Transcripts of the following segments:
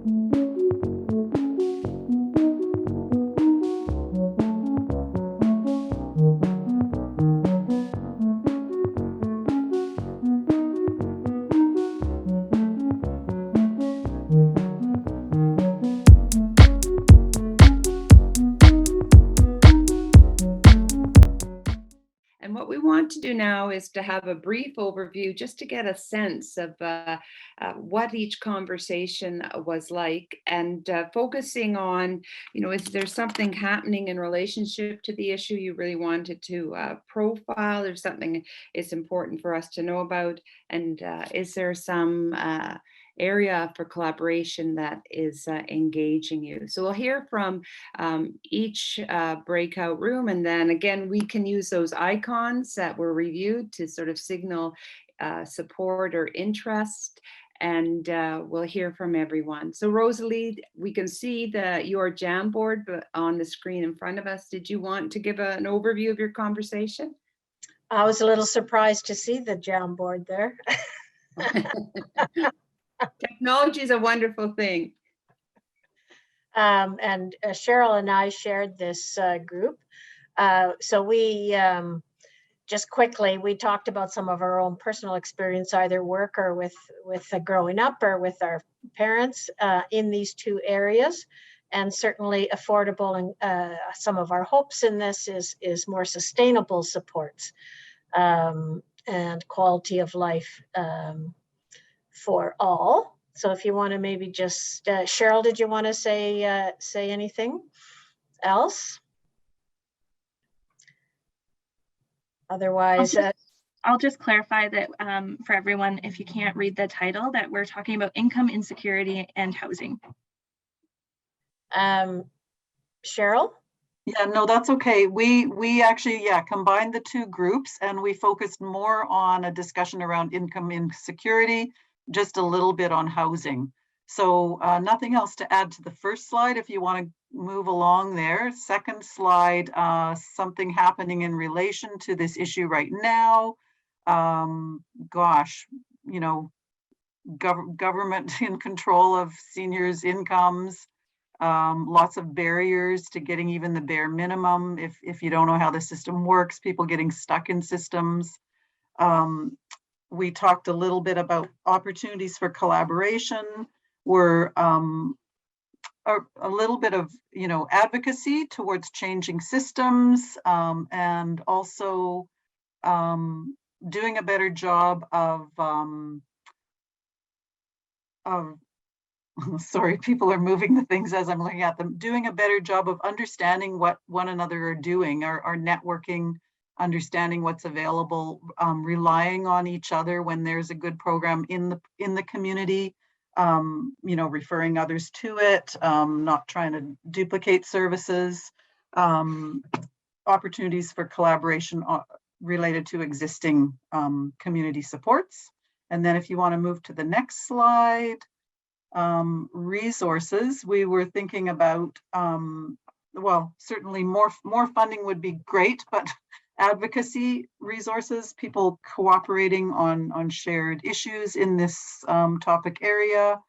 And what we want to do now is to have a brief overview just to get a sense of what each conversation was like and focusing on, is there something happening in relationship to the issue you really wanted to profile? There's something it's important for us to know about. And is there some area for collaboration that is engaging you? So we'll hear from each breakout room. And then again, we can use those icons that were reviewed to sort of signal support or interest. And we'll hear from everyone. So Rosalie, we can see your Jamboard on the screen in front of us. Did you want to give an overview of your conversation? I was a little surprised to see the Jamboard there. Technology is a wonderful thing. And Cheryl and I shared this group. So we just quickly, we talked about some of our own personal experience, either work or with growing up or with our parents in these two areas. And certainly affordable, and some of our hopes in this is more sustainable supports and quality of life for all. So if you want to maybe just, Cheryl, did you want to say anything else? Otherwise, I'll just clarify that for everyone, if you can't read the title, that we're talking about income insecurity and housing. Cheryl? Yeah, no, that's okay. We actually, combined the two groups, and we focused more on a discussion around income insecurity, just a little bit on housing. So nothing else to add to the first slide if you want to move along there. Second slide, something happening in relation to this issue right now. Gosh, government in control of seniors' incomes. Lots of barriers to getting even the bare minimum. If you don't know how the system works, people getting stuck in systems. We talked a little bit about opportunities for collaboration. We're a little bit of advocacy towards changing systems, and also doing a better job of sorry, people are moving the things as I'm looking at them, doing a better job of understanding what one another are doing, our networking, understanding what's available, relying on each other when there's a good program in the community, referring others to it, not trying to duplicate services, opportunities for collaboration related to existing community supports. And then if you want to move to the next slide, resources, we were thinking about, well, certainly more funding would be great, but advocacy resources, people cooperating on shared issues in this topic area,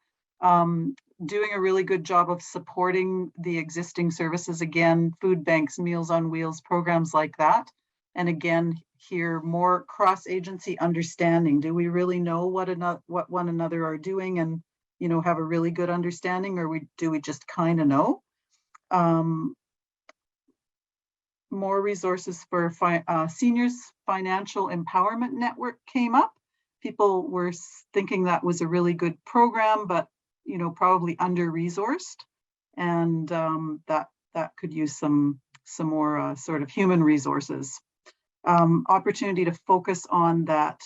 doing a really good job of supporting the existing services, again, food banks, Meals on Wheels, programs like that. And again, here, more cross-agency understanding. Do we really know what one another are doing and have a really good understanding, or do we just kind of know? More resources for seniors financial empowerment network came up. People were thinking that was a really good program, but probably under-resourced, and that could use some more sort of human resources. Opportunity to focus on that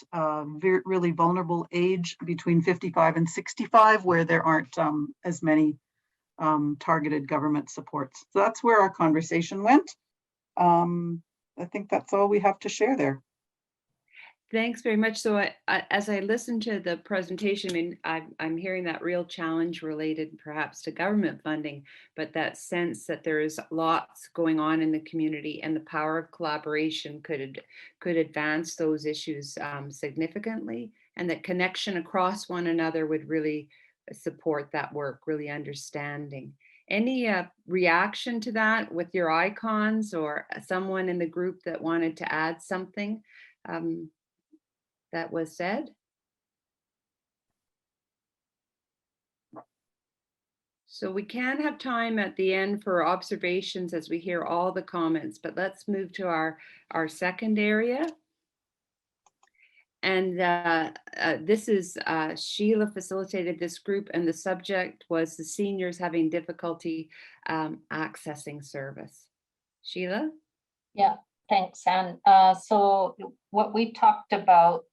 really vulnerable age between 55 and 65, where there aren't as many targeted government supports. So that's where our conversation went. I think that's all we have to share there. Thanks very much. So as I listen to the presentation, I'm hearing that real challenge related perhaps to government funding, but that sense that there is lots going on in the community and the power of collaboration could advance those issues significantly, and that connection across one another would really support that work, really understanding. Any reaction to that with your icons, or someone in the group that wanted to add something that was said? So we can have time at the end for observations as we hear all the comments, but let's move to our second area. And this is Sheila facilitated this group, and the subject was the seniors having difficulty accessing service. Sheila? Yeah, thanks, Anne. So what we talked about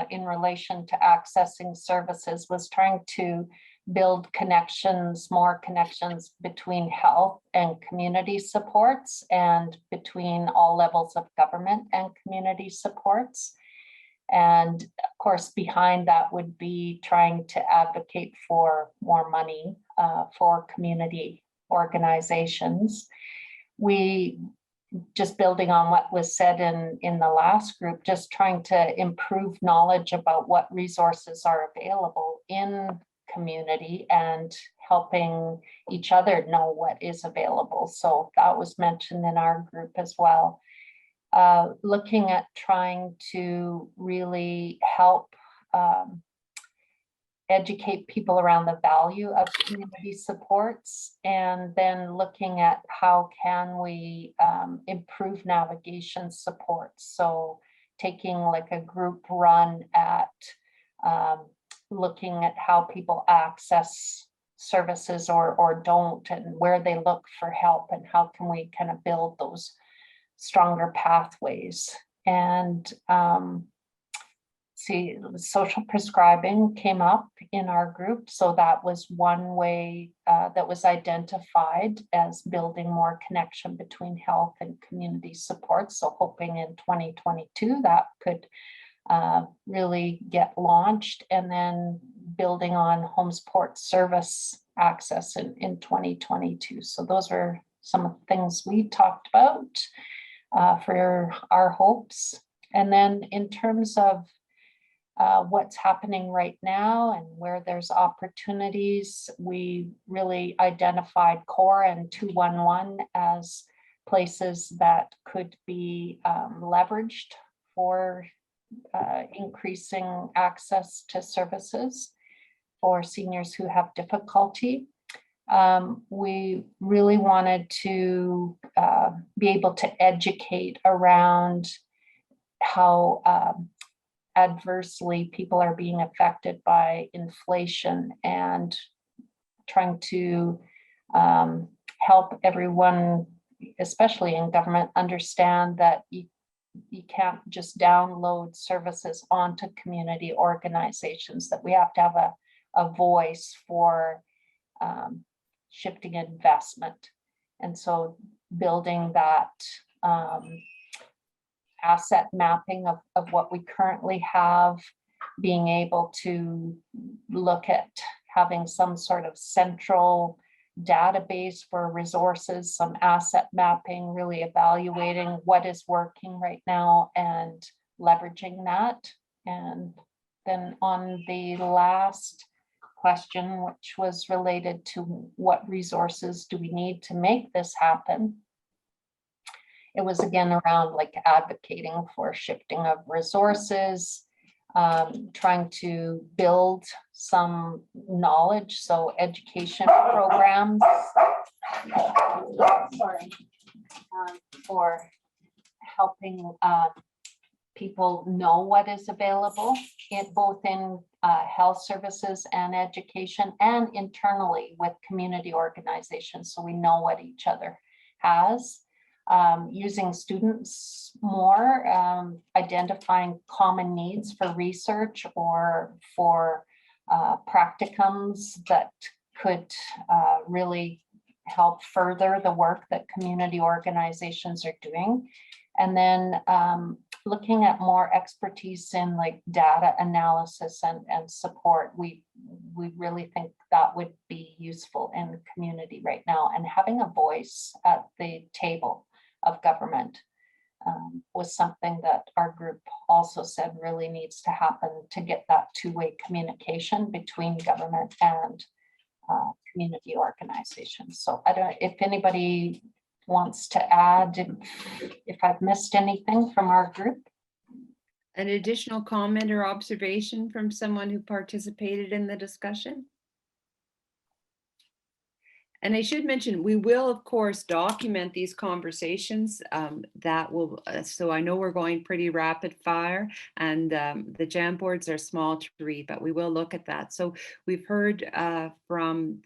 in relation to accessing services was trying to build connections, more connections between health and community supports, and between all levels of government and community supports. And of course, behind that would be trying to advocate for more money for community organizations. We, just building on what was said in the last group, just trying to improve knowledge about what resources are available in community and helping each other know what is available. So that was mentioned in our group as well. Looking at trying to really help educate people around the value of community supports, and then looking at how can we improve navigation supports. So taking like a group run at looking at how people access services or don't, and where they look for help, and how can we kind of build those stronger pathways. And see, social prescribing came up in our group. So that was one way that was identified as building more connection between health and community support. So hoping in 2022 that could really get launched, and then building on home support service access in 2022. So those are some of the things we talked about for our hopes. And then in terms of what's happening right now and where there's opportunities, we really identified CORE and 211 as places that could be leveraged for increasing access to services for seniors who have difficulty. We really wanted to be able to educate around how adversely people are being affected by inflation, and trying to help everyone, especially in government, understand that you can't just download services onto community organizations, that we have to have a voice for shifting investment. And so building that asset mapping of what we currently have, being able to look at having some sort of central database for resources, some asset mapping, really evaluating what is working right now and leveraging that. And then on the last question, which was related to what resources do we need to make this happen, it was again around like advocating for shifting of resources, trying to build some knowledge, so education programs for helping people know what is available both in health services and education, and internally with community organizations, so we know what each other has. Using students more, identifying common needs for research or for practicums that could really help further the work that community organizations are doing. And then looking at more expertise in like data analysis and support. We really think that would be useful in the community right now, and having a voice at the table of government was something that our group also said really needs to happen to get that two-way communication between government and community organizations. So I don't, if anybody wants to add, if I've missed anything from our group. An additional comment or observation from someone who participated in the discussion? And I should mention, we will, of course, document these conversations. That will, so I know we're going pretty rapid fire, and the Jamboards are small to read, but we will look at that. So we've heard from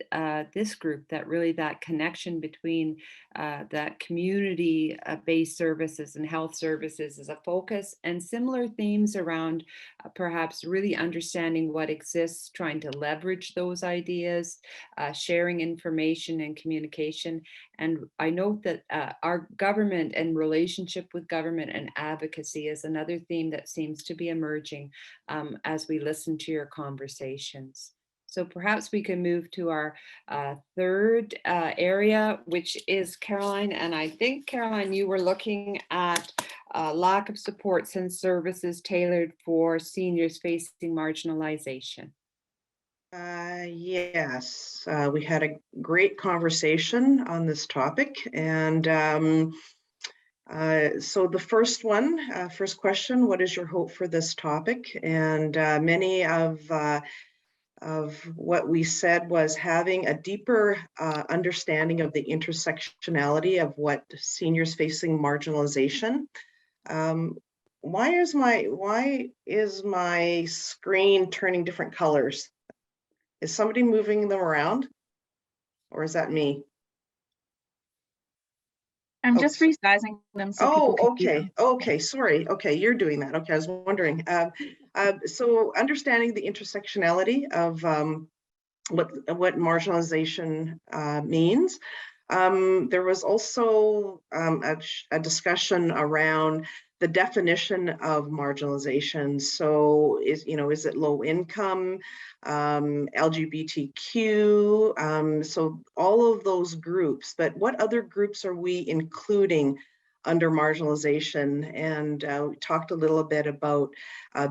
this group that really that connection between that community-based services and health services is a focus, and similar themes around perhaps really understanding what exists, trying to leverage those ideas, sharing information and communication. And I note that our government and relationship with government and advocacy is another theme that seems to be emerging as we listen to your conversations. So perhaps we can move to our third area, which is Caroline. And I think, Caroline, you were looking at lack of supports and services tailored for seniors facing marginalization. Yes, we had a great conversation on this topic, and so the first question, what is your hope for this topic? And many of what we said was having a deeper understanding of the intersectionality of what seniors facing marginalization. Why is my screen turning different colors? Is somebody moving them around, or is that me? I'm just resizing them so people can see them. Okay, sorry. Okay, you're doing that. Okay, I was wondering. So understanding the intersectionality of what marginalization means. There was also a discussion around the definition of marginalization. So is it low income, LGBTQ, so all of those groups, but what other groups are we including under marginalization? And we talked a little bit about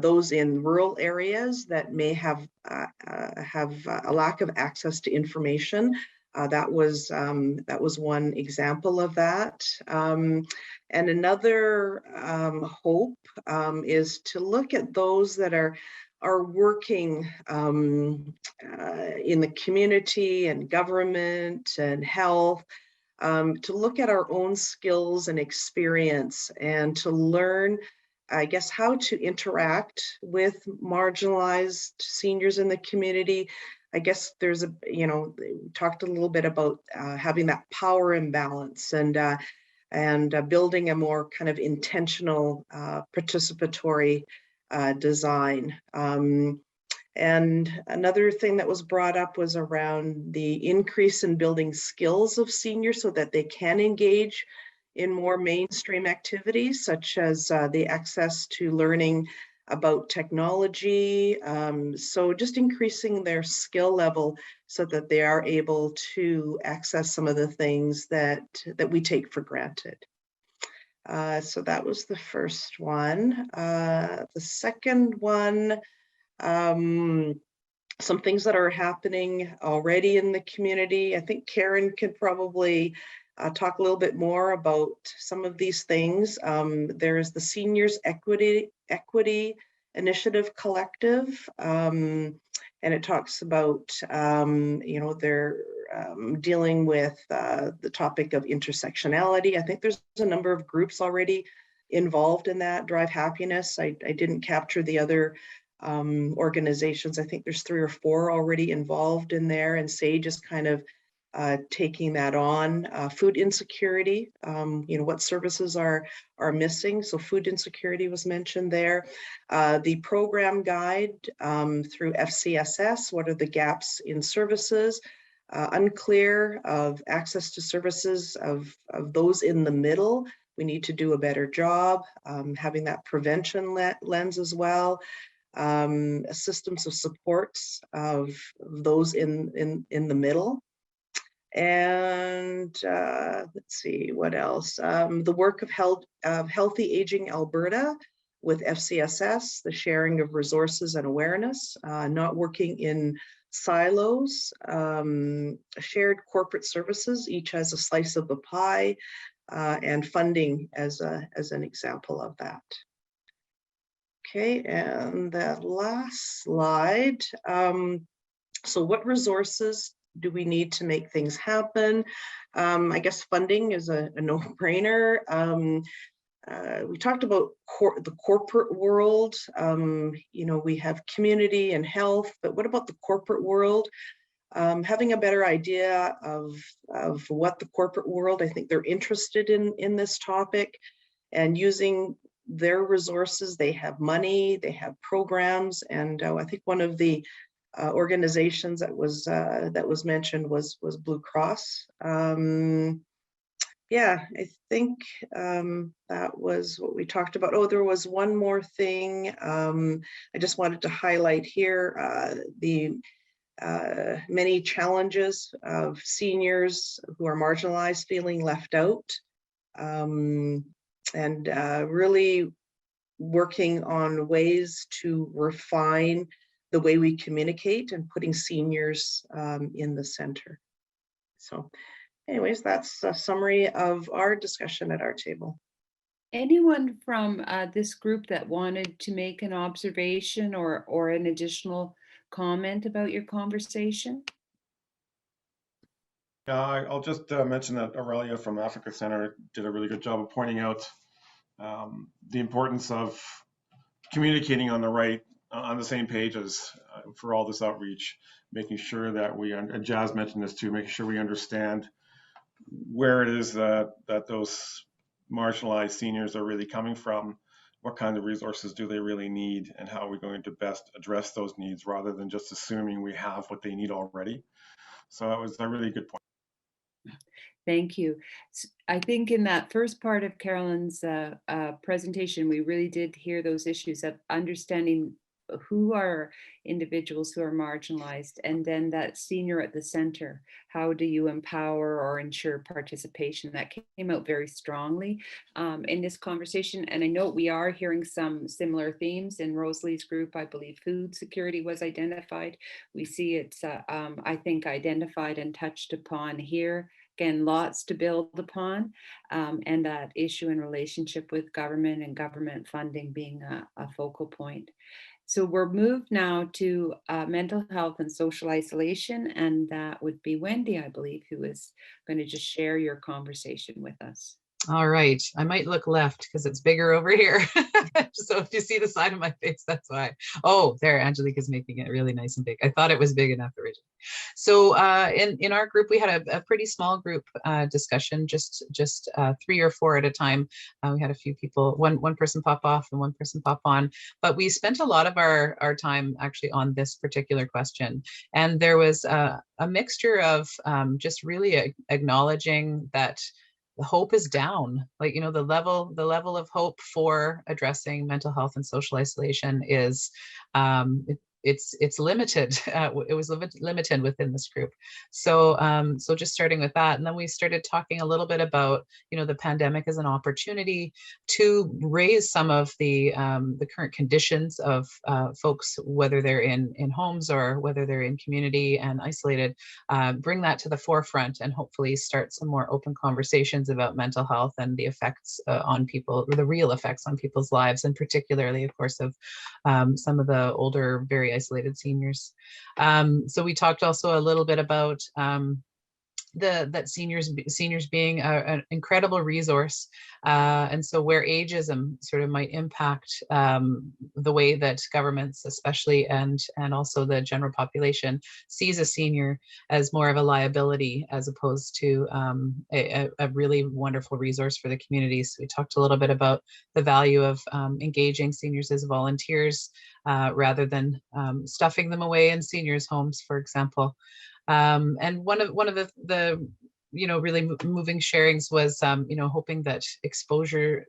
those in rural areas that may have a lack of access to information. That was one example of that. And another hope is to look at those that are working in the community and government and health, to look at our own skills and experience and to learn, I guess, how to interact with marginalized seniors in the community. I guess there's we talked a little bit about having that power imbalance and building a more kind of intentional participatory design. And another thing that was brought up was around the increase in building skills of seniors so that they can engage in more mainstream activities, such as the access to learning about technology. So just increasing their skill level so that they are able to access some of the things that we take for granted. So that was the first one. The second one, some things that are happening already in the community. I think Karen could probably talk a little bit more about some of these things. There is the Seniors Equity Initiative Collective, and it talks about, they're dealing with the topic of intersectionality. I think there's a number of groups already involved in that. Drive Happiness, I didn't capture the other organizations. I think there's 3 or 4 already involved in there, and SAGE is kind of taking that on. Food insecurity, what services are missing. So food insecurity was mentioned there. The program guide through FCSS, what are the gaps in services? Unclear of access to services of those in the middle. We need to do a better job having that prevention lens as well. Systems of supports of those in the middle. And let's see what else. The work of Healthy Aging Alberta with FCSS, the sharing of resources and awareness, not working in silos, shared corporate services, each has a slice of the pie, and funding as an example of that. Okay, and that last slide. So what resources do we need to make things happen? I guess funding is a no-brainer. We talked about the corporate world. You know, we have community and health, but what about the corporate world? Having a better idea of what the corporate world, I think they're interested in this topic, and using their resources. They have money, they have programs, and I think one of the organizations that was mentioned was Blue Cross. Yeah, I think that was what we talked about. Oh, there was one more thing I just wanted to highlight here, the many challenges of seniors who are marginalized feeling left out, and really working on ways to refine the way we communicate and putting seniors in the center. So anyways, that's a summary of our discussion at our table. Anyone from this group that wanted to make an observation or an additional comment about your conversation? I'll just mention that Aurelia from Africa Center did a really good job of pointing out the importance of communicating on the same page as for all this outreach, making sure that and Jazz mentioned this too, making sure we understand where it is that those marginalized seniors are really coming from, what kind of resources do they really need, and how are we going to best address those needs rather than just assuming we have what they need already. So that was a really good point. Thank you. I think in that first part of Carolyn's presentation, we really did hear those issues of understanding who are individuals who are marginalized, and then that senior at the center. How do you empower or ensure participation? That came out very strongly in this conversation. And I know we are hearing some similar themes in Rosalie's group. I believe food security was identified. We see it's, I think, identified and touched upon here. Again, lots to build upon, and that issue in relationship with government and government funding being a focal point. So we're moved now to mental health and social isolation, and that would be Wendy, I believe, who is going to just share your conversation with us. All right, I might look left because it's bigger over here. So if you see the side of my face, that's why. Oh, there, Angelique's making it really nice and big. I thought it was big enough originally. So in our group, we had a pretty small group discussion, just 3 or 4 at a time. We had a few people, one person pop off and one person pop on, but we spent a lot of our time actually on this particular question. And there was a mixture of just really acknowledging that the hope is down. Like, you know, the level of hope for addressing mental health and social isolation is it's limited. It was limited within this group. So so just starting with that, and then we started talking a little bit about, you know, the pandemic as an opportunity to raise some of the current conditions of folks, whether they're in homes or whether they're in community and isolated, bring that to the forefront and hopefully start some more open conversations about mental health and the effects on people, or the real effects on people's lives, and particularly, of course, of some of the older, very isolated seniors. So we talked also a little bit about that seniors being an incredible resource, and so where ageism sort of might impact the way that governments, especially, and also the general population, sees a senior as more of a liability as opposed to a really wonderful resource for the community. So we talked a little bit about the value of engaging seniors as volunteers rather than stuffing them away in seniors' homes, for example. And one of the you know, really moving sharings was you know, hoping that exposure,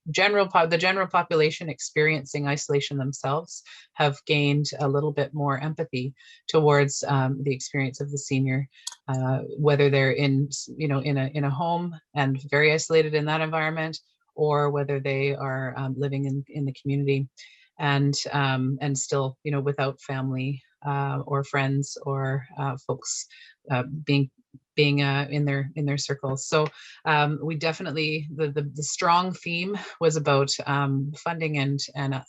the general population experiencing isolation themselves have gained a little bit more empathy towards the experience of the senior, whether they're in a home and very isolated in that environment, or whether they are living in the community and still without family or friends or folks being in their circles. So we definitely, the strong theme was about funding and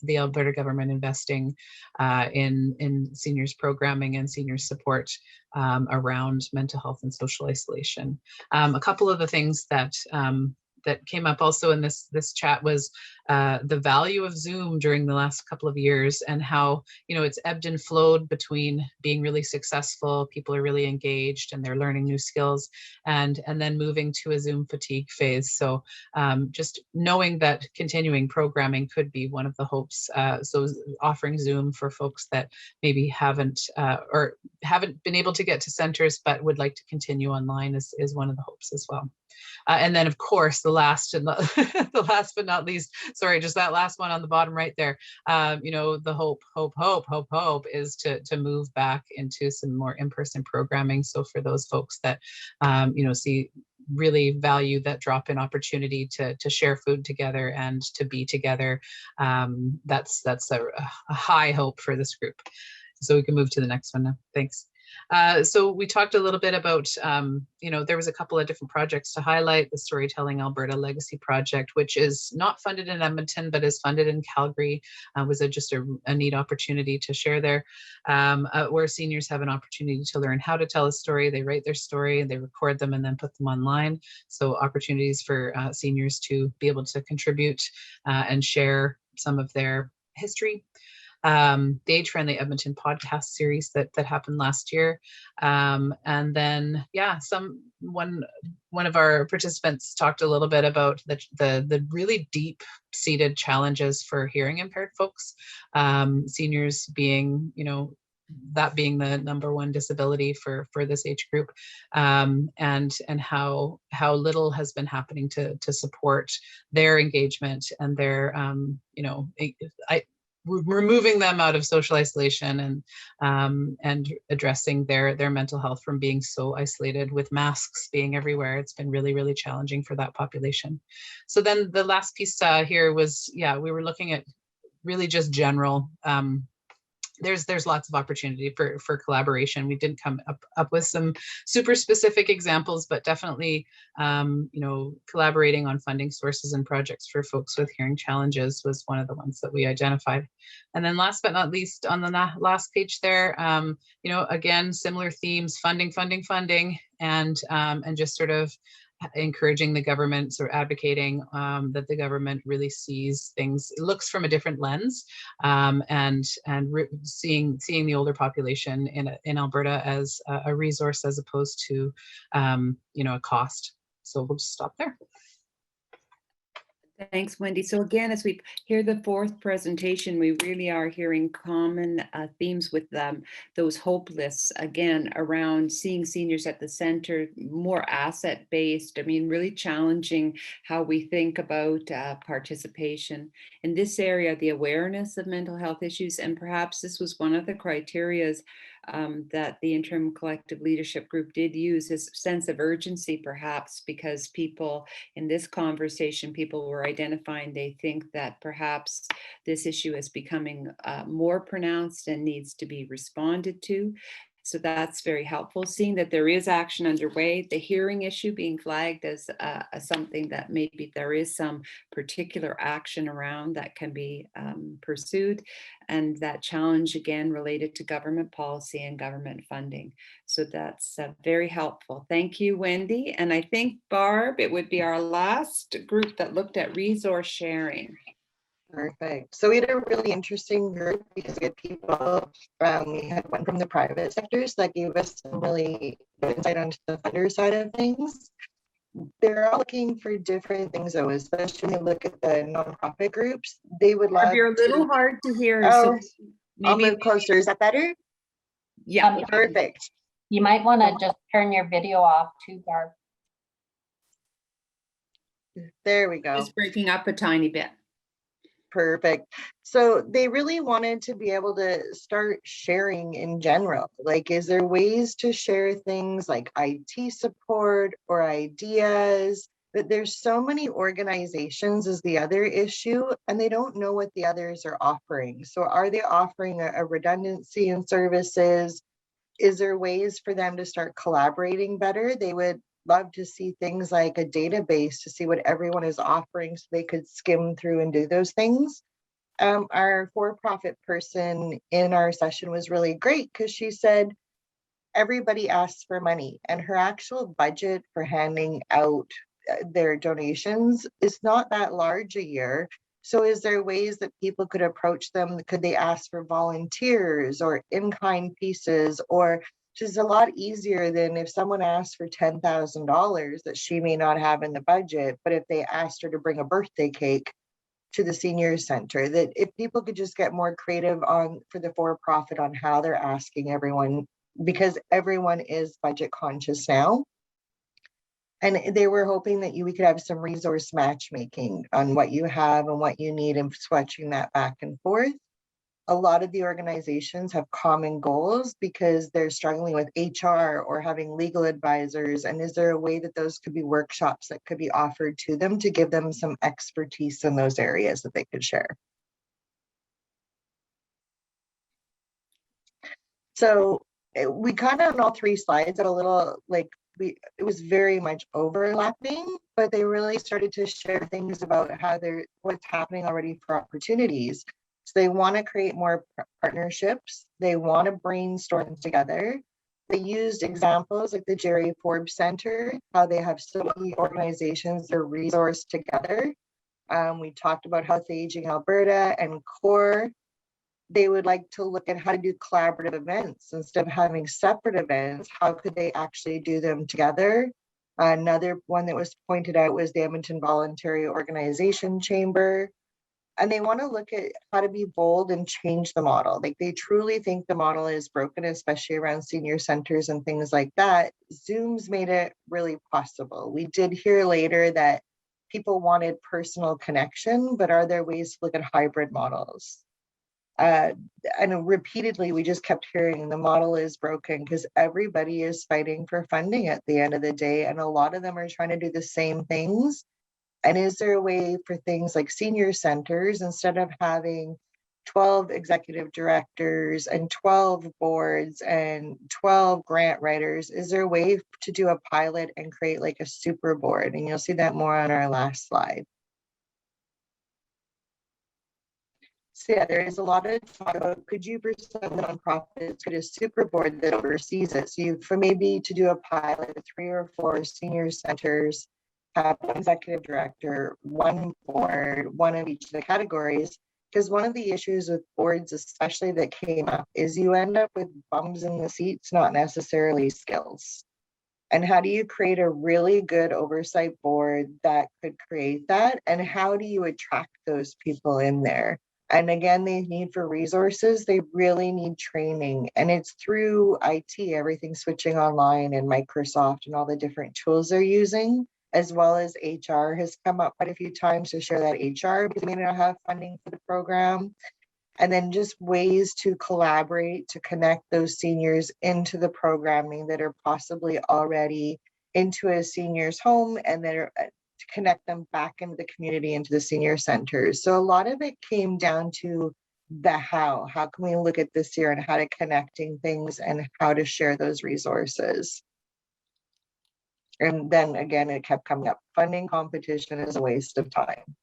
the Alberta government investing in seniors programming and senior support around mental health and social isolation. A couple of the things that came up also in this chat was the value of Zoom during the last couple of years, and how it's ebbed and flowed between being really successful, people are really engaged and they're learning new skills, and then moving to a Zoom fatigue phase. So just knowing that continuing programming could be one of the hopes. So offering Zoom for folks that maybe haven't been able to get to centers but would like to continue online is one of the hopes as well. And then, of course, the last but not least, sorry, just that last one on the bottom right there, the hope is to move back into some more in-person programming. So for those folks that, really value that drop-in opportunity to share food together and to be together, that's a high hope for this group. So we can move to the next one now. Thanks. So we talked a little bit about, there was a couple of different projects to highlight. The Storytelling Alberta Legacy Project, which is not funded in Edmonton, but is funded in Calgary, was just a neat opportunity to share there, where seniors have an opportunity to learn how to tell a story. They write their story, they record them, and then put them online. So opportunities for seniors to be able to contribute and share some of their history. The Age Friendly Edmonton podcast series that happened last year, and then one of our participants talked a little bit about the really deep seated challenges for hearing impaired folks, seniors being that being the number one disability for this age group, and how little has been happening to support their engagement and their removing them out of social isolation and addressing their mental health from being so isolated with masks being everywhere. It's been really, really challenging for that population. So then the last piece here was, we were looking at really just general, there's lots of opportunity for collaboration. We didn't come up with some super specific examples, but definitely, collaborating on funding sources and projects for folks with hearing challenges was one of the ones that we identified. And then last but not least, on the last page there, again, similar themes, funding, and just sort of encouraging the government, or advocating that the government really sees things, it looks from a different lens, and seeing the older population in Alberta as a resource as opposed to a cost. So we'll just stop there. Thanks, Wendy. So again, as we hear the fourth presentation, we really are hearing common themes with those hope lists, again, around seeing seniors at the center, more asset-based, really challenging how we think about participation. In this area, the awareness of mental health issues, and perhaps this was one of the criterias that the Interim Collective Leadership Group did use, is sense of urgency, perhaps, because people in this conversation, people were identifying they think that perhaps this issue is becoming more pronounced and needs to be responded to. So that's very helpful. Seeing that there is action underway, the hearing issue being flagged as something that maybe there is some particular action around that can be pursued, and that challenge again related to government policy and government funding. So that's very helpful. Thank you, Wendy. And I think, Barb, it would be our last group that looked at resource sharing. Perfect. So we had a really interesting group because we had people, we had one from the private sectors that gave us some really good insight onto the funder side of things. They're all looking for different things though, especially when you look at the nonprofit groups. They would love You're a little hard to hear. Oh, so I'll maybe move closer. Is that better? Yeah. Perfect. You might want to just turn your video off too, Barb. There we go. Just breaking up a tiny bit. Perfect. So they really wanted to be able to start sharing in general. Like, is there ways to share things like IT support or ideas? But there's so many organizations is the other issue, and they don't know what the others are offering. So are they offering a redundancy in services? Is there ways for them to start collaborating better? They would love to see things like a database to see what everyone is offering so they could skim through and do those things. Our for-profit person in our session was really great because she said everybody asks for money, and her actual budget for handing out their donations is not that large a year. So is there ways that people could approach them? Could they ask for volunteers or in-kind pieces, or which is a lot easier than if someone asked for $10,000 that she may not have in the budget, but if they asked her to bring a birthday cake to the senior center, that if people could just get more creative on for the for-profit on how they're asking everyone, because everyone is budget conscious now. And they were hoping that we could have some resource matchmaking on what you have and what you need and switching that back and forth. A lot of the organizations have common goals because they're struggling with HR or having legal advisors. And is there a way that those could be workshops that could be offered to them to give them some expertise in those areas that they could share? So we kind of on all three slides had a little like, it was very much overlapping, but they really started to share things about how what's happening already for opportunities. So they want to create more partnerships. They want to brainstorm together. They used examples like the Jerry Forbes Center, how they have so many organizations that are resourced together. We talked about Health Aging Alberta and CORE. They would like to look at how to do collaborative events instead of having separate events. How could they actually do them together? Another one that was pointed out was the Edmonton Voluntary Organization Chamber. And they want to look at how to be bold and change the model. Like they truly think the model is broken, especially around senior centers and things like that. Zoom's made it really possible. We did hear later that people wanted personal connection, but are there ways to look at hybrid models? And repeatedly, we just kept hearing the model is broken because everybody is fighting for funding at the end of the day. And a lot of them are trying to do the same things. And is there a way for things like senior centers, instead of having 12 executive directors and 12 boards and 12 grant writers, is there a way to do a pilot and create like a super board? And you'll see that more on our last slide. So yeah, there is a lot of talk about, could you for some nonprofits get a super board that oversees it? So for maybe to do a pilot of 3 or 4 senior centers, have one executive director, one board, one of each of the categories. Because one of the issues with boards, especially that came up, is you end up with bums in the seats, not necessarily skills. And how do you create a really good oversight board that could create that? And how do you attract those people in there? And again, they need for resources, they really need training. And it's through IT, everything switching online and Microsoft and all the different tools they're using, as well as HR has come up quite a few times to share that HR because they may not have funding for the program. And then just ways to collaborate to connect those seniors into the programming that are possibly already into a senior's home and that are to connect them back into the community, into the senior centers. So a lot of it came down to the how can we look at this year and how to connecting things and how to share those resources. And then again, it kept coming up. Funding competition is a waste of time.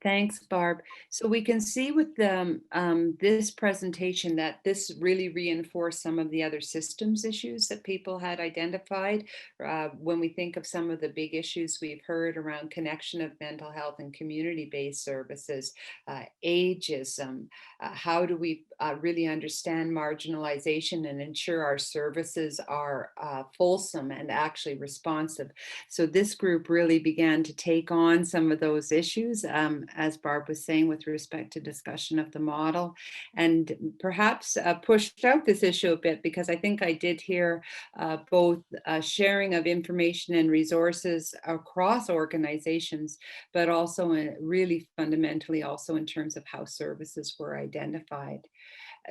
Thanks, Barb. So we can see with this presentation that this really reinforced some of the other systems issues that people had identified. When we think of some of the big issues we've heard around connection of mental health and community-based services, ageism, how do we really understand marginalization and ensure our services are fulsome and actually responsive. So this group really began to take on some of those issues issues, as Barb was saying, with respect to discussion of the model, and perhaps pushed out this issue a bit, because I think I did hear both sharing of information and resources across organizations, but also really fundamentally also in terms of how services were identified.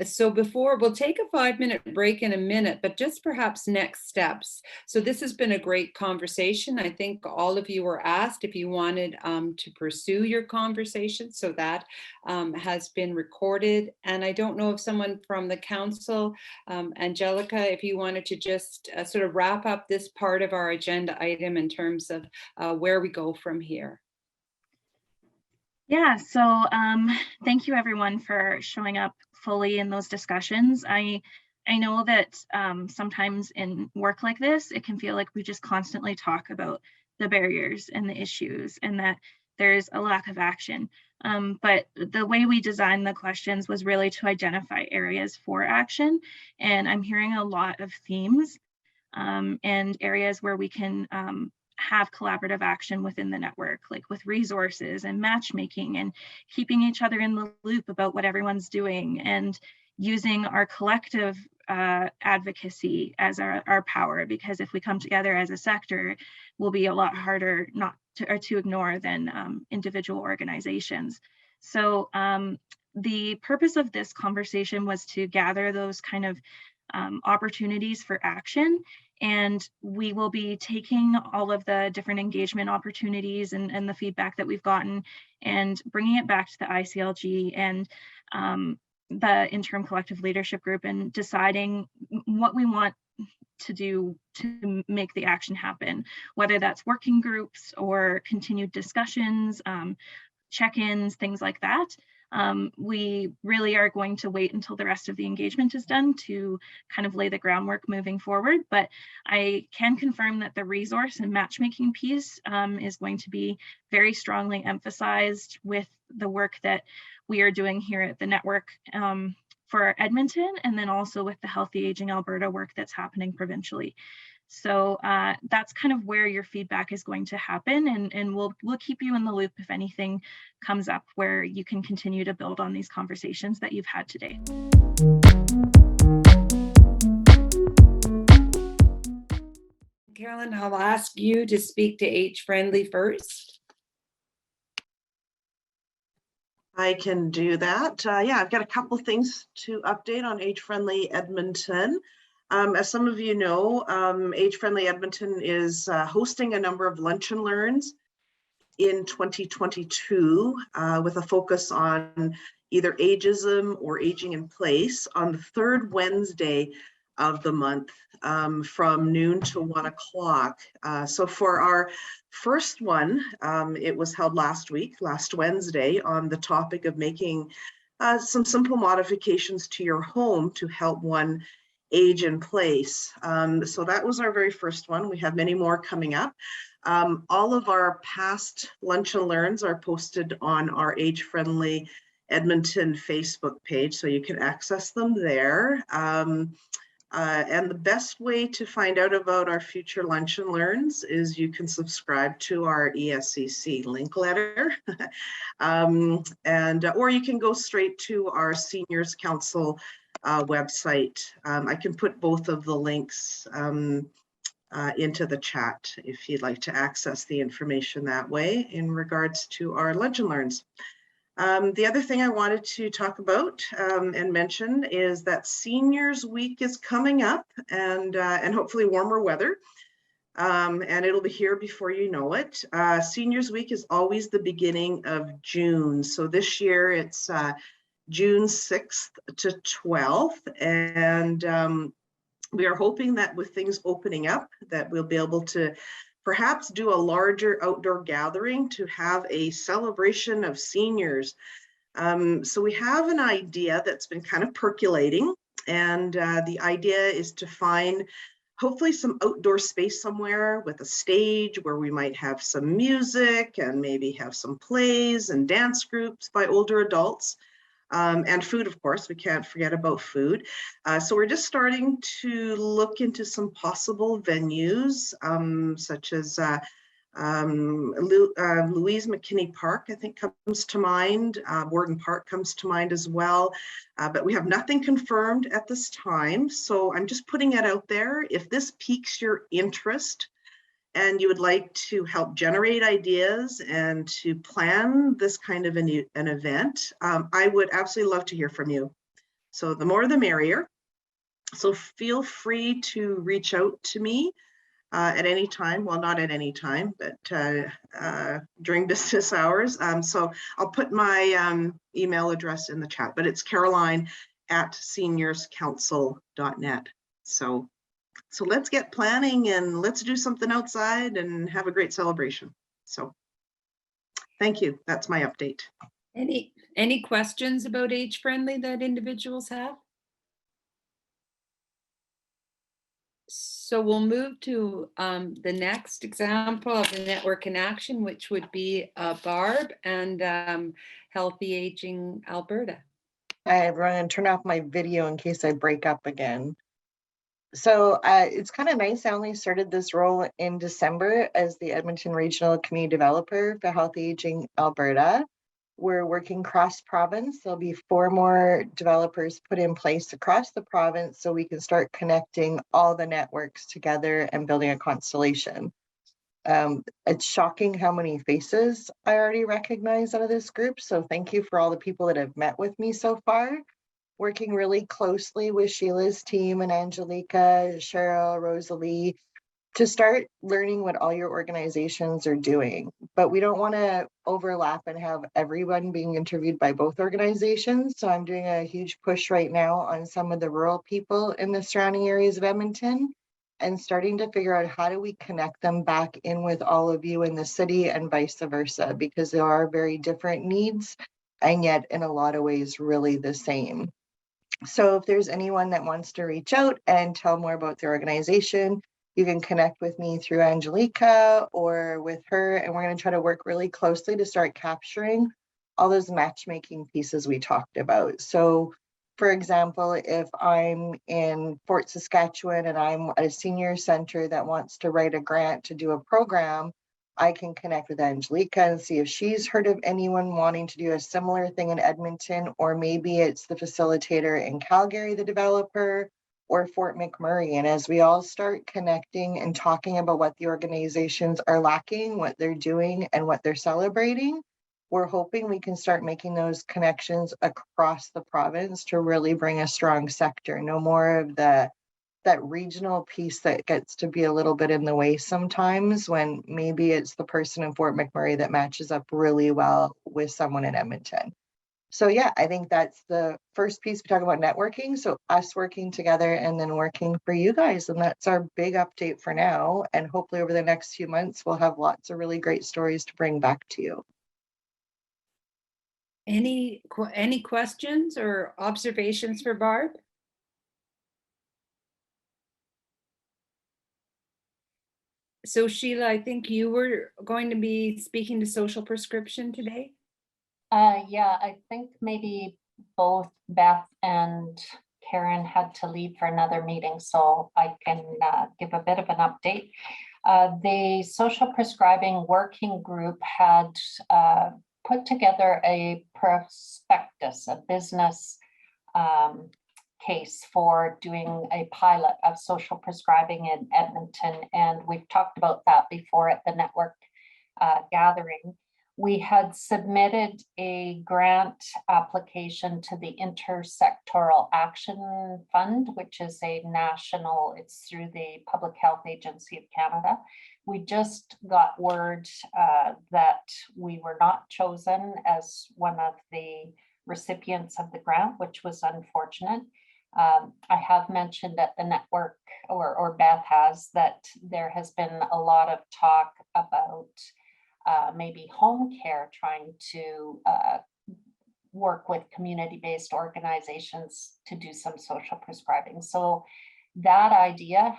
So we'll take a 5-minute break in a minute, but just perhaps next steps. So this has been a great conversation. I think all of you were asked if you wanted to pursue your conversation. So that has been recorded. And I don't know if someone from the council, Angelica, if you wanted to just sort of wrap up this part of our agenda item in terms of where we go from here. Yeah, so thank you everyone for showing up fully in those discussions. I know that sometimes in work like this, it can feel like we just constantly talk about the barriers and the issues and that there's a lack of action. But the way we designed the questions was really to identify areas for action. And I'm hearing a lot of themes and areas where we can have collaborative action within the network, like with resources and matchmaking and keeping each other in the loop about what everyone's doing and using our collective advocacy as our power, because if we come together as a sector, will be a lot harder not to ignore than individual organizations. So the purpose of this conversation was to gather those kind of opportunities for action. And we will be taking all of the different engagement opportunities and the feedback that we've gotten and bringing it back to the ICLG and the interim collective leadership group and deciding what we want to do to make the action happen, whether that's working groups or continued discussions, check-ins, things like that. We really are going to wait until the rest of the engagement is done to kind of lay the groundwork moving forward. But I can confirm that the resource and matchmaking piece is going to be very strongly emphasized with the work that we are doing here at the network for Edmonton, and then also with the Healthy Aging Alberta work that's happening provincially. So that's kind of where your feedback is going to happen, and we'll keep you in the loop if anything comes up where you can continue to build on these conversations that you've had today. Carolyn, I'll ask you to speak to Age Friendly first. I can do that. Yeah, I've got a couple things to update on Age Friendly Edmonton. As some of you know, Age Friendly Edmonton is hosting a number of lunch and learns in 2022 with a focus on either ageism or aging in place on the third Wednesday of the month from noon to 1 o'clock. So for our first one, it was held last Wednesday, on the topic of making some simple modifications to your home to help one age in place. So that was our very first one. We have many more coming up. All of our past lunch and learns are posted on our Age Friendly Edmonton Facebook page, so you can access them there. And the best way to find out about our future lunch and learns is you can subscribe to our ESCC link letter, or you can go straight to our Seniors Council website. I can put both of the links into the chat if you'd like to access the information that way in regards to our lunch and learns. The other thing I wanted to talk about and mention is that Seniors Week is coming up, and hopefully warmer weather, and it'll be here before you know it. Seniors Week is always the beginning of June, so this year it's June 6th to 12th, and we are hoping that with things opening up that we'll be able to perhaps do a larger outdoor gathering to have a celebration of seniors. So we have an idea that's been kind of percolating, and the idea is to find hopefully some outdoor space somewhere with a stage where we might have some music and maybe have some plays and dance groups by older adults. And food, of course, we can't forget about food. So we're just starting to look into some possible venues, such as Louise McKinney Park, I think, comes to mind. Warden Park comes to mind as well. But we have nothing confirmed at this time. So I'm just putting it out there. If this piques your interest and you would like to help generate ideas and to plan this kind of an event, I would absolutely love to hear from you. So the more the merrier. So feel free to reach out to me at any time. Well, not at any time, but during business hours. So I'll put my email address in the chat, but it's caroline@seniorscouncil.net. So let's get planning and let's do something outside and have a great celebration. So thank you. That's my update. Any questions about Age Friendly that individuals have? So we'll move to the next example of the network in action, which would be Barb and Healthy Aging Alberta. Hi, everyone, and turn off my video in case I break up again. So it's kind of nice. I only started this role in December as the Edmonton Regional Community Developer for Healthy Aging Alberta. We're working cross-province. There'll be 4 more developers put in place across the province so we can start connecting all the networks together and building a constellation. It's shocking how many faces I already recognize out of this group. So thank you for all the people that have met with me so far. Working really closely with Sheila's team and Angelica, Cheryl, Rosalie, to start learning what all your organizations are doing. But we don't want to overlap and have everyone being interviewed by both organizations. So I'm doing a huge push right now on some of the rural people in the surrounding areas of Edmonton and starting to figure out how do we connect them back in with all of you in the city and vice versa, because there are very different needs and yet in a lot of ways really the same. So if there's anyone that wants to reach out and tell more about their organization, you can connect with me through Angelica or with her, and we're going to try to work really closely to start capturing all those matchmaking pieces we talked about. So for example, if I'm in Fort Saskatchewan and I'm at a senior center that wants to write a grant to do a program, I can connect with Angelica and see if she's heard of anyone wanting to do a similar thing in Edmonton, or maybe it's the facilitator in Calgary, the developer, or Fort McMurray. And as we all start connecting and talking about what the organizations are lacking, what they're doing, and what they're celebrating, we're hoping we can start making those connections across the province to really bring a strong sector. No more of that regional piece that gets to be a little bit in the way sometimes, when maybe it's the person in Fort McMurray that matches up really well with someone in Edmonton. So yeah, I think that's the first piece. We talk about networking. So us working together and then working for you guys. And that's our big update for now. And hopefully over the next few months, we'll have lots of really great stories to bring back to you. Any questions or observations for Barb? So Sheila, I think you were going to be speaking to social prescription today. Yeah, I think maybe both Beth and Karen had to leave for another meeting, so I can give a bit of an update. The social prescribing working group had put together a prospectus, a business case for doing a pilot of social prescribing in Edmonton. And we've talked about that before at the network gathering. We had submitted a grant application to the Intersectoral Action Fund, which is a national, it's through the Public Health Agency of Canada. We just got word that we were not chosen as one of the recipients of the grant, which was unfortunate. I have mentioned at the network, or Beth has, that there has been a lot of talk about maybe home care trying to work with community-based organizations to do some social prescribing. So that idea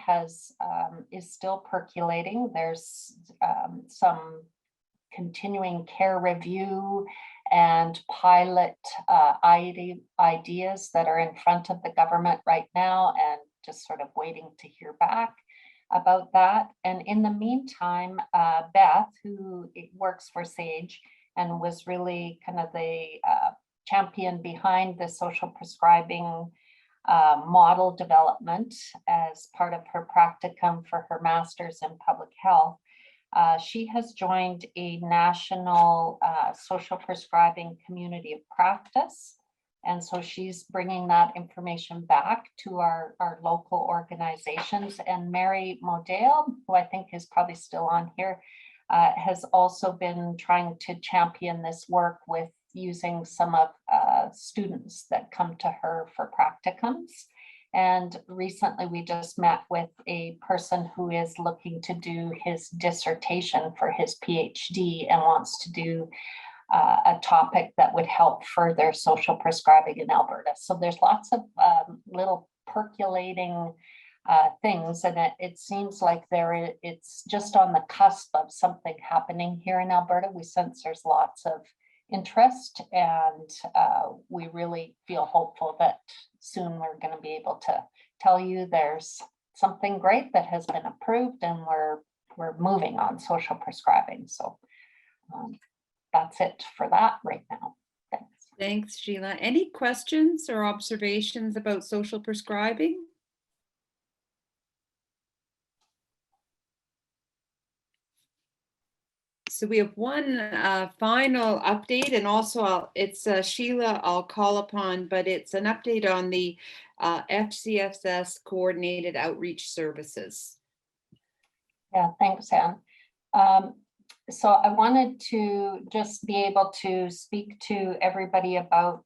is still percolating. There's some continuing care review and pilot ideas that are in front of the government right now and just sort of waiting to hear back. about that. And in the meantime, Beth, who works for SAGE and was really kind of the champion behind the social prescribing model development as part of her practicum for her master's in public health. She has joined a national social prescribing community of practice. And so she's bringing that information back to our local organizations. And Mary Modale, who I think is probably still on here, has also been trying to champion this work with using some of students that come to her for practicums. And recently we just met with a person who is looking to do his dissertation for his PhD and wants to do a topic that would help further social prescribing in Alberta. So there's lots of little percolating things, and it seems like it's just on the cusp of something happening here in Alberta. We sense there's lots of interest, and we really feel hopeful that soon we're going to be able to tell you there's something great that has been approved, and we're moving on social prescribing. So that's it for that right now. Thanks. Thanks, Sheila. Any questions or observations about social prescribing? So we have one final update, and also it's Sheila I'll call upon, but it's an update on the FCSS coordinated outreach services. Yeah, thanks, Anne. So I wanted to just be able to speak to everybody about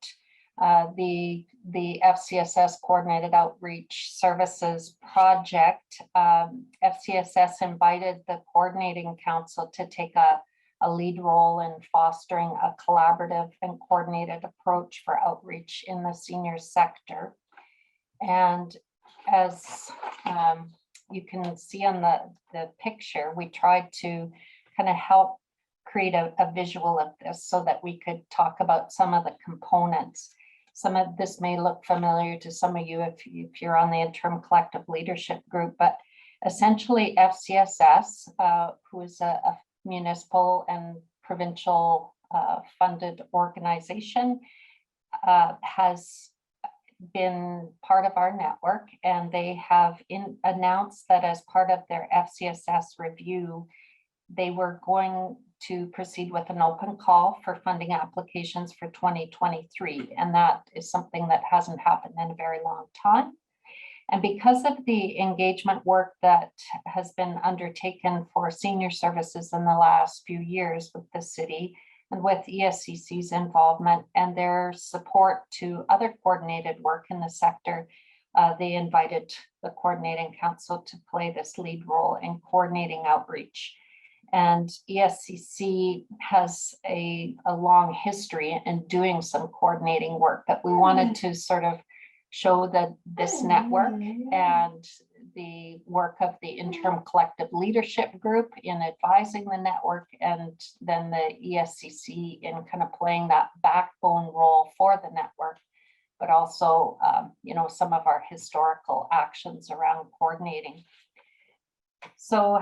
the FCSS Coordinated Outreach Services project. FCSS invited the Coordinating Council to take a lead role in fostering a collaborative and coordinated approach for outreach in the senior sector. And as you can see on the picture, we tried to kind of help create a visual of this so that we could talk about some of the components. Some of this may look familiar to some of you if you're on the interim collective leadership group, but essentially FCSS, who is a municipal and provincial funded organization, has been part of our network, and they have announced that as part of their FCSS review, they were going to proceed with an open call for funding applications for 2023. And that is something that hasn't happened in a very long time. And because of the engagement work that has been undertaken for senior services in the last few years with the city and with ESCC's involvement and their support to other coordinated work in the sector, they invited the Coordinating Council to play this lead role in coordinating outreach. And ESCC has a long history in doing some coordinating work, but we wanted to sort of show that this network and the work of the interim collective leadership group in advising the network, and then the ESCC in kind of playing that backbone role for the network, but also, some of our historical actions around coordinating. So,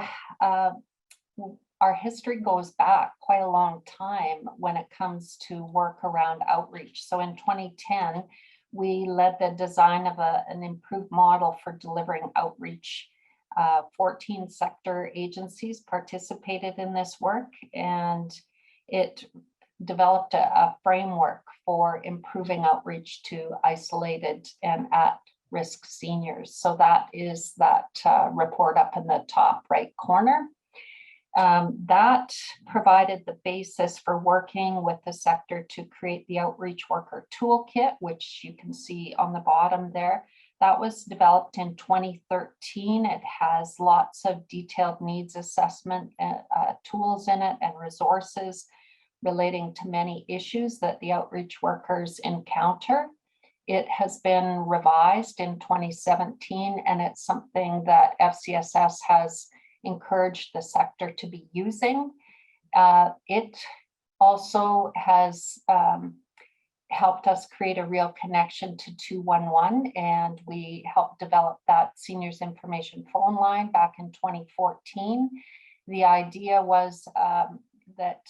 our history goes back quite a long time when it comes to work around outreach. So in 2010, we led the design of an improved model for delivering outreach. 14 sector agencies participated in this work, and it developed a framework for improving outreach to isolated and at-risk seniors. So that is that report up in the top right corner. That provided the basis for working with the sector to create the Outreach Worker Toolkit, which you can see on the bottom there. That was developed in 2013. It has lots of detailed needs assessment tools in it and resources relating to many issues that the outreach workers encounter. It has been revised in 2017, and it's something that FCSS has encouraged the sector to be using. It also has helped us create a real connection to 211, and we helped develop that seniors information phone line back in 2014. The idea was that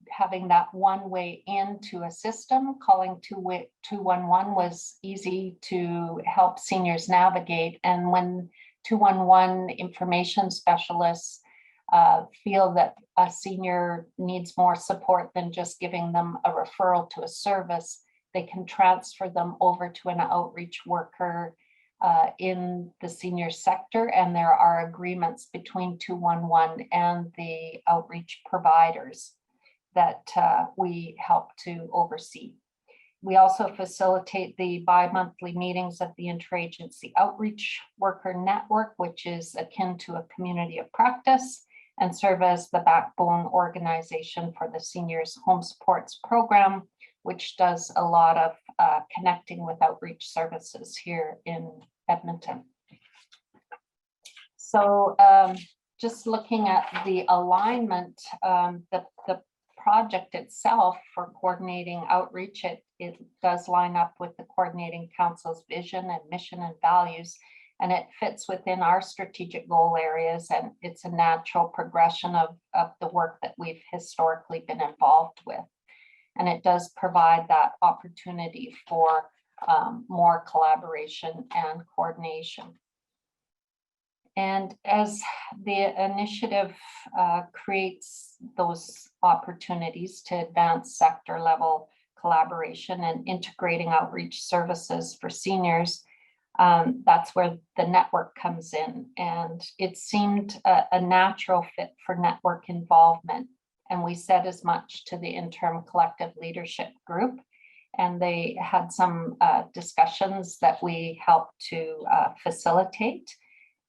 having that one way into a system, calling 211 was easy to help seniors navigate. And when 211 information specialists feel that a senior needs more support than just giving them a referral to a service, they can transfer them over to an outreach worker in the senior sector. And there are agreements between 211 and the outreach providers that we help to oversee. We also facilitate the bi-monthly meetings of the Interagency Outreach Worker Network, which is akin to a community of practice, and serve as the backbone organization for the Seniors Home Supports Program, which does a lot of connecting with outreach services here in Edmonton. So just looking at the alignment, the project itself for coordinating outreach, it does line up with the Coordinating Council's vision and mission and values, and it fits within our strategic goal areas, and it's a natural progression of the work that we've historically been involved with. And it does provide that opportunity for more collaboration and coordination. And as the initiative creates those opportunities to advance sector level collaboration and integrating outreach services for seniors, that's where the network comes in. And it seemed a natural fit for network involvement. And we said as much to the Interim Collective Leadership Group. And they had some discussions that we helped to facilitate.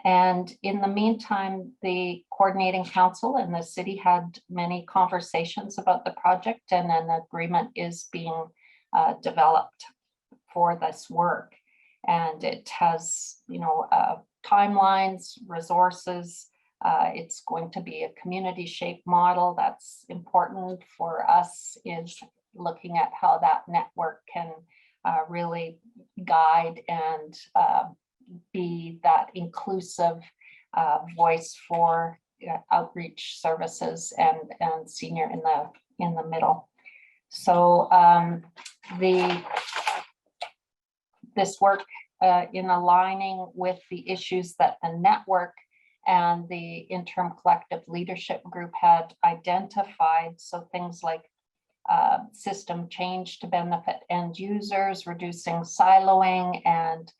And in the meantime, the Coordinating Council and the city had many conversations about the project, and an agreement is being developed for this work. And it has, timelines, resources. It's going to be a community-shaped model. That's important for us, is looking at how that network can really guide and be that inclusive voice for outreach services and senior in the middle. So this work in aligning with the issues that the network and the Interim Collective Leadership Group had identified. So things like system change to benefit end users, reducing siloing, and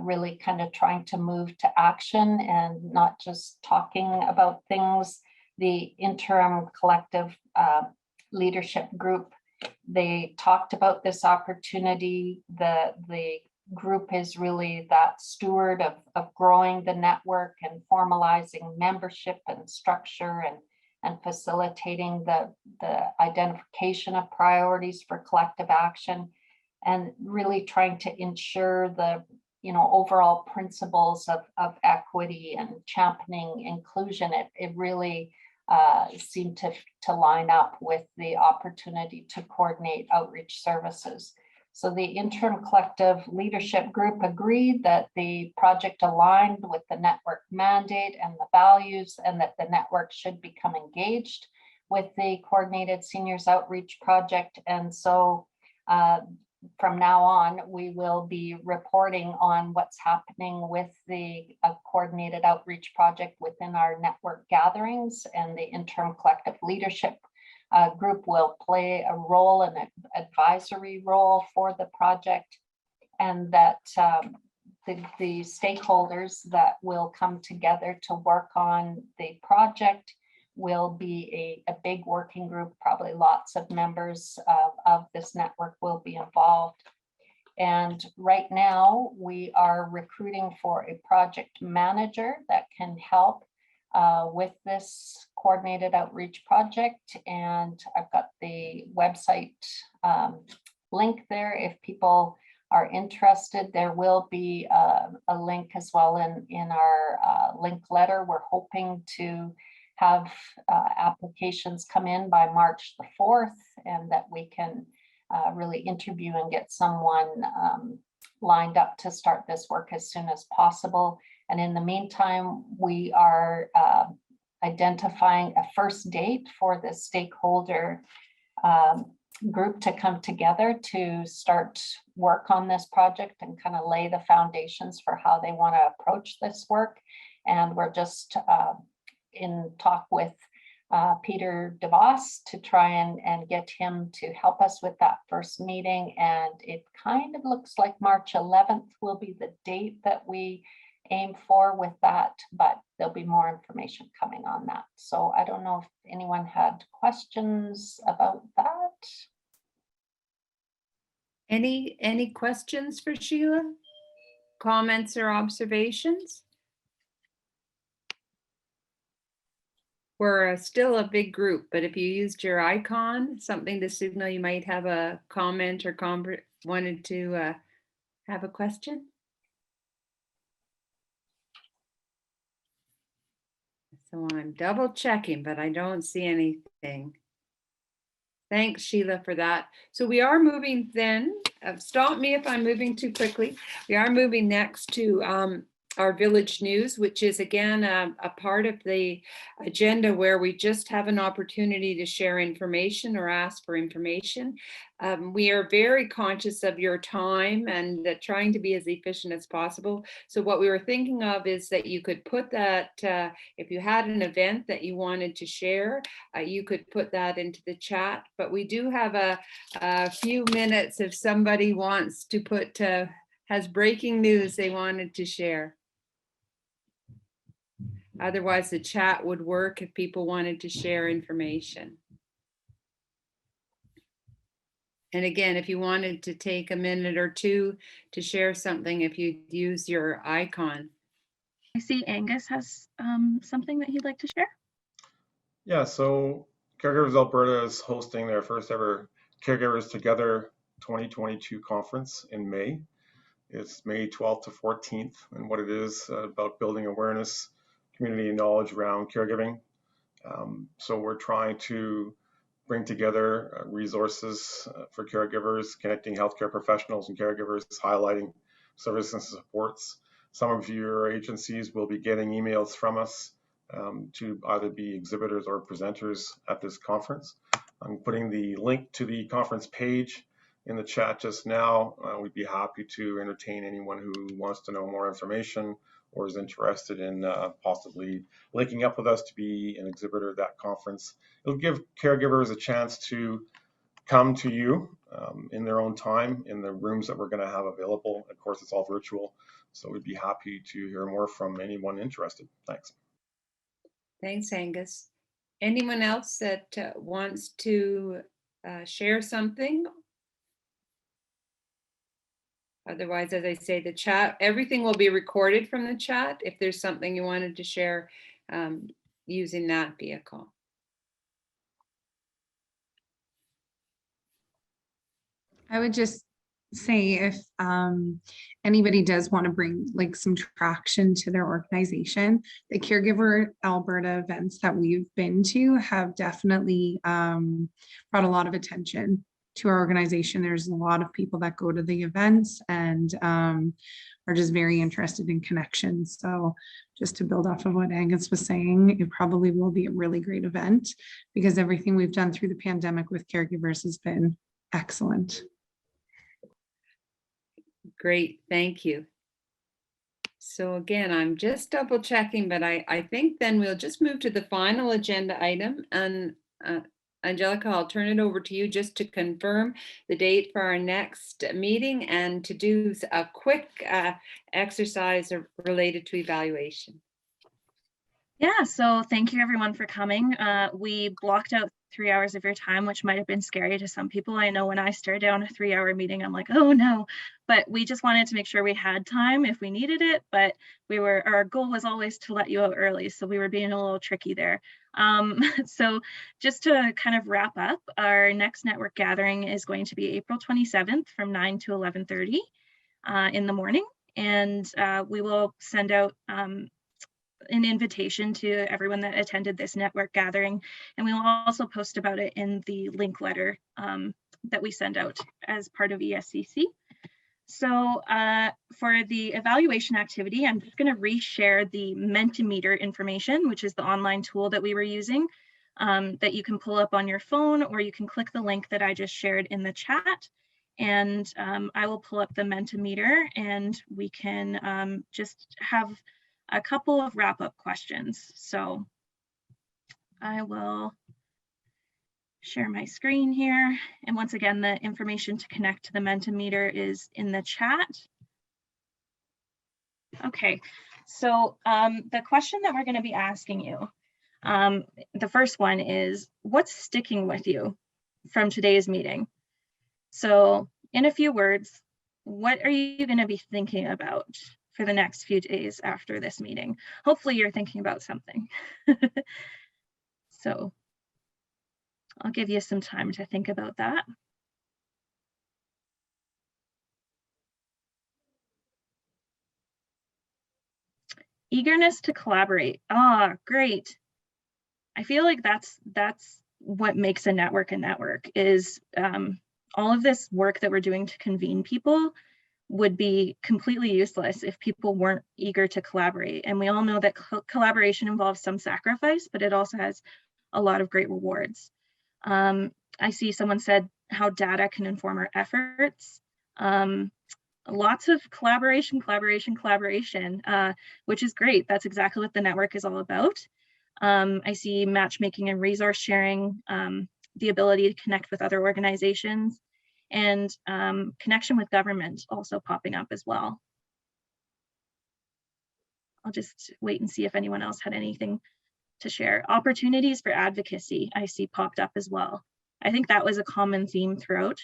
really kind of trying to move to action and not just talking about things. The Interim Collective Leadership Group, they talked about this opportunity. The group is really that steward of growing the network and formalizing membership and structure and facilitating the identification of priorities for collective action, and really trying to ensure the overall principles of equity and championing inclusion. It really seemed to line up with the opportunity to coordinate outreach services. So the Interim Collective Leadership Group agreed that the project aligned with the network mandate and the values, and that the network should become engaged with the Coordinated Seniors Outreach Project. And so from now on, we will be reporting on what's happening with the Coordinated Outreach Project within our network gatherings, and the Interim Collective Leadership Group will play a role, an advisory role for the project, and that the stakeholders that will come together to work on the project will be a big working group. Probably lots of members of this network will be involved. And right now we are recruiting for a project manager that can help with this coordinated outreach project. And I've got the website link there if people are interested. There will be a link as well in our link letter. We're hoping to have applications come in by March the 4th, and that we can really interview and get someone lined up to start this work as soon as possible. And in the meantime, we are identifying a first date for the stakeholder group to come together to start work on this project and kind of lay the foundations for how they want to approach this work. And we're just in talk with Peter DeVos to try and get him to help us with that first meeting. And it kind of looks like March 11th will be the date that we aim for with that, but there'll be more information coming on that. So I don't know if anyone had questions about that. Any questions for Sheila? Comments or observations? We're still a big group, but if you used your icon, something to signal you might have a comment or wanted to have a question. So I'm double checking, but I don't see anything. Thanks, Sheila, for that. So we are moving then, stop me if I'm moving too quickly. We are moving next to our village news, which is again a part of the agenda where we just have an opportunity to share information or ask for information. We are very conscious of your time and trying to be as efficient as possible. So what we were thinking of is that you could put that, if you had an event that you wanted to share, you could put that into the chat. But we do have a few minutes if somebody wants to put, has breaking news they wanted to share. Otherwise, the chat would work if people wanted to share information. And again, if you wanted to take a minute or two to share something, if you use your icon. I see Angus has something that he'd like to share. Yeah, so Caregivers Alberta is hosting their first ever Caregivers Together 2022 conference in May. It's May 12th to 14th, and what it is about building awareness, community knowledge around caregiving. So we're trying to bring together resources for caregivers, connecting healthcare professionals and caregivers, highlighting services and supports. Some of your agencies will be getting emails from us to either be exhibitors or presenters at this conference. I'm putting the link to the conference page in the chat just now. We'd be happy to entertain anyone who wants to know more information or is interested in possibly linking up with us to be an exhibitor at that conference. It'll give caregivers a chance to come to you in their own time in the rooms that we're going to have available. Of course, it's all virtual, so we'd be happy to hear more from anyone interested. Thanks. Thanks, Angus. Anyone else that wants to share something? Otherwise, as I say, the chat, everything will be recorded from the chat if there's something you wanted to share using that vehicle. I would just say if anybody does want to bring like some traction to their organization, the Caregiver Alberta events that we've been to have definitely brought a lot of attention to our organization. There's a lot of people that go to the events and are just very interested in connections. So just to build off of what Angus was saying, it probably will be a really great event because everything we've done through the pandemic with caregivers has been excellent. Great, thank you. So again, I'm just double checking, but I think then we'll just move to the final agenda item. And Angelica, I'll turn it over to you just to confirm the date for our next meeting and to do a quick exercise related to evaluation. Yeah, so thank you everyone for coming. We blocked out 3 hours of your time, which might have been scary to some people. I know when I stared down a 3-hour meeting, I'm like, oh no, but we just wanted to make sure we had time if we needed it, but our goal was always to let you out early. So we were being a little tricky there. So just to kind of wrap up, our next network gathering is going to be April 27th from 9 to 11:30 in the morning. And we will send out an invitation to everyone that attended this network gathering. And we will also post about it in the link letter that we send out as part of ESCC. So for the evaluation activity, I'm just going to reshare the Mentimeter information, which is the online tool that we were using, that you can pull up on your phone, or you can click the link that I just shared in the chat. And I will pull up the Mentimeter, and we can just have a couple of wrap-up questions. So I will share my screen here. And once again, the information to connect to the Mentimeter is in the chat. Okay, so the question that we're going to be asking you, the first one is, what's sticking with you from today's meeting? So in a few words, what are you going to be thinking about for the next few days after this meeting? Hopefully you're thinking about something. So I'll give you some time to think about that. Eagerness to collaborate. Ah, great. I feel like that's what makes a network is all of this work that we're doing to convene people would be completely useless if people weren't eager to collaborate. And we all know that collaboration involves some sacrifice, but it also has a lot of great rewards. I see someone said how data can inform our efforts. Lots of collaboration, which is great. That's exactly what the network is all about. I see matchmaking and resource sharing, the ability to connect with other organizations, and connection with government also popping up as well. I'll just wait and see if anyone else had anything to share. Opportunities for advocacy I see popped up as well. I think that was a common theme throughout.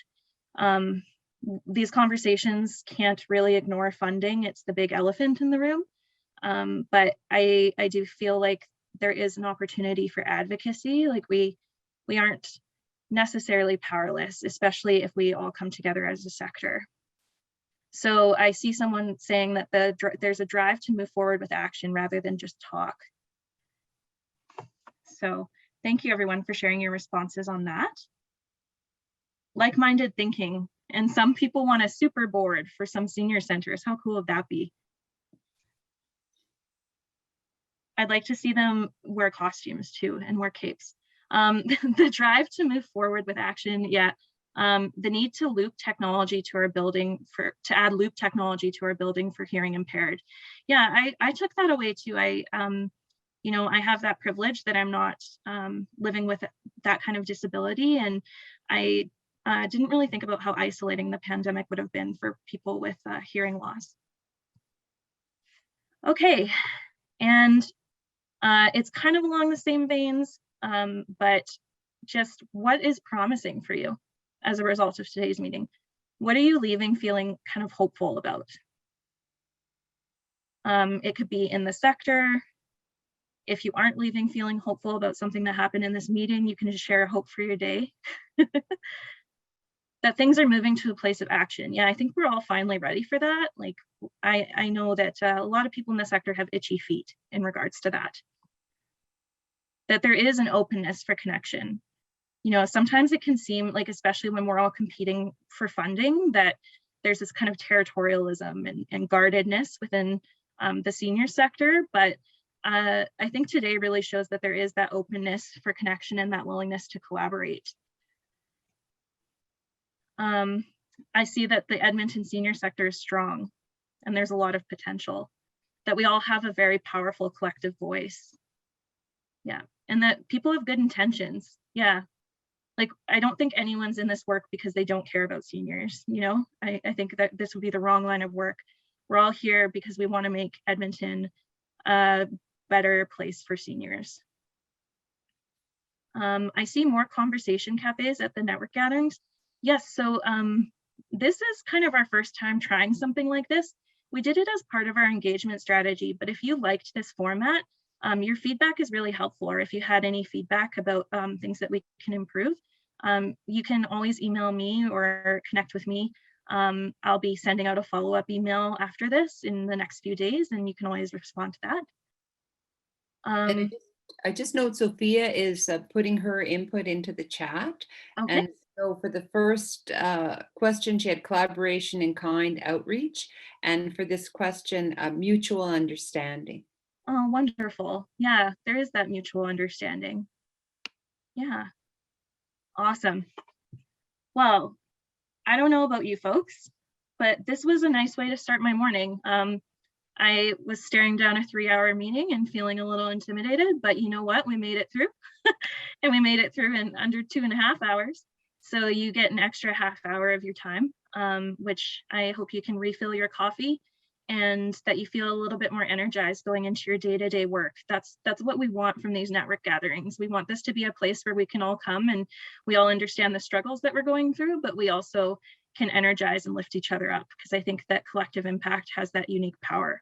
These conversations can't really ignore funding. It's the big elephant in the room. But I do feel like there is an opportunity for advocacy. Like we aren't necessarily powerless, especially if we all come together as a sector. So I see someone saying that there's a drive to move forward with action rather than just talk. So thank you everyone for sharing your responses on that. Like-minded thinking, and some people want a super board for some senior centers. How cool would that be? I'd like to see them wear costumes too and wear capes. The drive to move forward with action, yeah. The need to loop technology to our building to add loop technology to our building for hearing impaired. Yeah, I took that away too. You know, I have that privilege that I'm not living with that kind of disability, and I didn't really think about how isolating the pandemic would have been for people with hearing loss. Okay, and it's kind of along the same veins, but just what is promising for you as a result of today's meeting? What are you leaving feeling kind of hopeful about? It could be in the sector. If you aren't leaving feeling hopeful about something that happened in this meeting, you can just share a hope for your day. That things are moving to a place of action. Yeah, I think we're all finally ready for that. Like, I know that a lot of people in the sector have itchy feet in regards to that. That there is an openness for connection. You know, sometimes it can seem like, especially when we're all competing for funding, that there's this kind of territorialism and guardedness within the senior sector. But I think today really shows that there is that openness for connection and that willingness to collaborate. I see that the Edmonton senior sector is strong and there's a lot of potential, that we all have a very powerful collective voice. Yeah, and that people have good intentions. Yeah, like I don't think anyone's in this work because they don't care about seniors, you know? I think that this would be the wrong line of work. We're all here because we want to make Edmonton a better place for seniors. I see more conversation cafes at the network gatherings. Yes, so this is kind of our first time trying something like this. We did it as part of our engagement strategy, but if you liked this format, your feedback is really helpful, or if you had any feedback about things that we can improve, you can always email me or connect with me. I'll be sending out a follow-up email after this in the next few days, and you can always respond to that. And I just note Sophia is putting her input into the chat. Okay. And So for the first question, she had collaboration in kind outreach. And for this question, mutual understanding. Oh, wonderful. Yeah, there is that mutual understanding. Yeah, awesome. Well, I don't know about you folks, but this was a nice way to start my morning. I was staring down a 3-hour meeting and feeling a little intimidated, but you know what? We made it through and we made it through in under 2.5 hours. So you get an extra half hour of your time, which I hope you can refill your coffee and that you feel a little bit more energized going into your day-to-day work. That's what we want from these network gatherings. We want this to be a place where we can all come and we all understand the struggles that we're going through, but we also can energize and lift each other up, because I think that collective impact has that unique power.